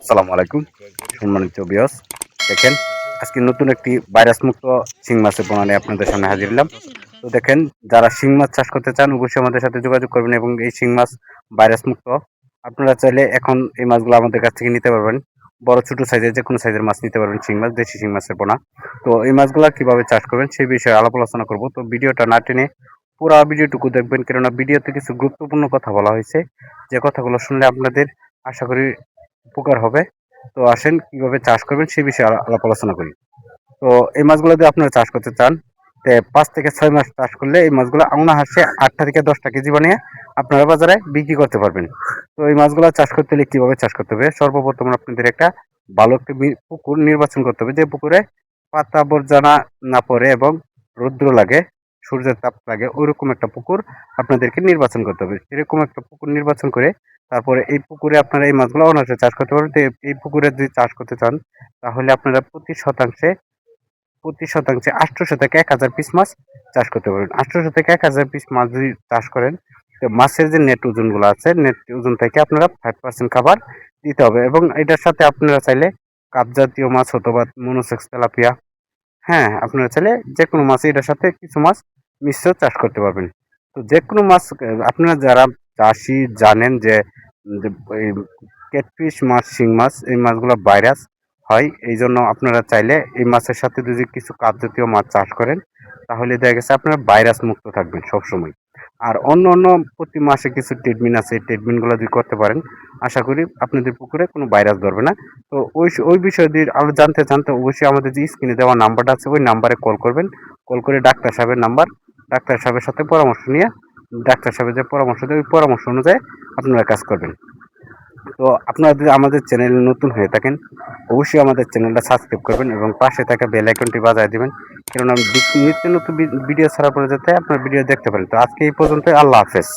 আসসালামু আলাইকুম সম্মানিত ভিউয়ার্স। দেখেন আজকে নতুন একটি ভাইরাস মুক্ত শিং মাছের পোনা নিয়ে আপনাদের সামনে হাজির হলাম। তো দেখেন যারা শিং মাছ চাষ করতে চান অবশ্যই আমাদের সাথে যোগাযোগ করবেন এবং এই শিং মাছ ভাইরাস মুক্ত। আপনারা চাইলে এখন এই মাছগুলো আমাদের কাছ থেকে নিতে পারবেন। বড় ছোট সাইজের যে কোনো সাইজের মাছ নিতে পারবেন, শিং মাছ, দেশি শিং মাছের পোনা। তো এই মাছগুলো কিভাবে চাষ করবেন সেই বিষয়ে আলাপ আলোচনা করব। তো ভিডিওটা না টেনে পুরো ভিডিওটুকু দেখবেন, কেননা ভিডিওতে কিছু গুরুত্বপূর্ণ কথা বলা হয়েছে, যে কথাগুলো শুনলে আপনাদের আশা করি উপকার হবে। তো আসেন কিভাবে চাষ করবেন সেই বিষয়ে আলাপ আলোচনা করি। তো এই মাছগুলো যদি আপনারা চাষ করতে চান, 5 থেকে 6 মাস চাষ করলে এই মাছগুলো অনায়াসে 8 থেকে 10 কেজি বানিয়ে আপনারা বাজারে বিক্রি করতে পারবেন। তো এই মাছগুলো চাষ করতে হলে কিভাবে চাষ করতে হবে, সর্বপ্রথম আপনাদের একটা ভালো একটা পুকুর নির্বাচন করতে হবে, যে পুকুরে পাতা আবর্জনা না পড়ে এবং রৌদ্র লাগে, সূর্যের তাপ লাগে, ওইরকম একটা পুকুর আপনাদেরকে নির্বাচন করতে হবে। এরকম একটা পুকুর নির্বাচন করে তারপরে এই পুকুরে আপনারা এই মাছগুলো অনায়াসে চাষ করতে পারবেন। তো এই পুকুরে যদি চাষ করতে চান তাহলে আপনারা প্রতি শতাংশে 800 থেকে 1000 পিস মাছ চাষ করতে পারবেন। 800 থেকে 1000 পিস মাছ যদি চাষ করেন, তো মাছের যে নেট ওজনগুলো আছে, নেট ওজন থেকে আপনারা 5% খাবার দিতে হবে। এবং এটার সাথে আপনারা চাইলে কাপ জাতীয় মাছ অথবা মনোসেক্স তেলাপিয়া, হ্যাঁ, আপনারা চাইলে যে কোনো মাছ এটার সাথে কিছু মাছ মিশ্র চাষ করতে পারবেন। তো যে কোনো মাছ আপনারা যারা চাষি জানেন যে যে এই ক্যাটফিশ মাছ, শিং মাছ, এই মাছগুলো ভাইরাস হয়। এই জন্য আপনারা চাইলে এই মাছের সাথে যদি কিছু কাপ জাতীয় মাছ চাষ করেন তাহলে দেখা গেছে আপনারা ভাইরাস মুক্ত থাকবেন সবসময়। আর অন্য অন্য প্রতি মাসে কিছু ট্রিটমেন্ট আছে, এই ট্রিটমেন্টগুলো যদি করতে পারেন আশা করি আপনাদের পুকুরে কোনো ভাইরাস ধরবে না। তো ওই বিষয়ে যদি আরও জানতে চান তো অবশ্যই আমাদের যে স্ক্রিনে দেওয়া নাম্বারটা আছে ওই নাম্বারে কল করবেন। কল করে ডাক্তার সাহেবের নাম্বার, ডাক্তার সাহেবের সাথে পরামর্শ নিয়ে ডাক্তার সাহেবের যে পরামর্শ দেয় ওই পরামর্শ অনুযায়ী আপনারা কাজ করবেন। তো আপনারা যদি আমাদের চ্যানেলে নতুন হয়ে থাকেন অবশ্যই আমাদের চ্যানেলটা সাবস্ক্রাইব করবেন এবং পাশে থাকা বেল আইকনটি বাজায় দিবেন, কেননা নিত্য নতুন ভিডিও ছাড়া পরে যাতে আপনার ভিডিও দেখতে পারেন। তো আজকে এই পর্যন্ত, আল্লাহ হাফেজ।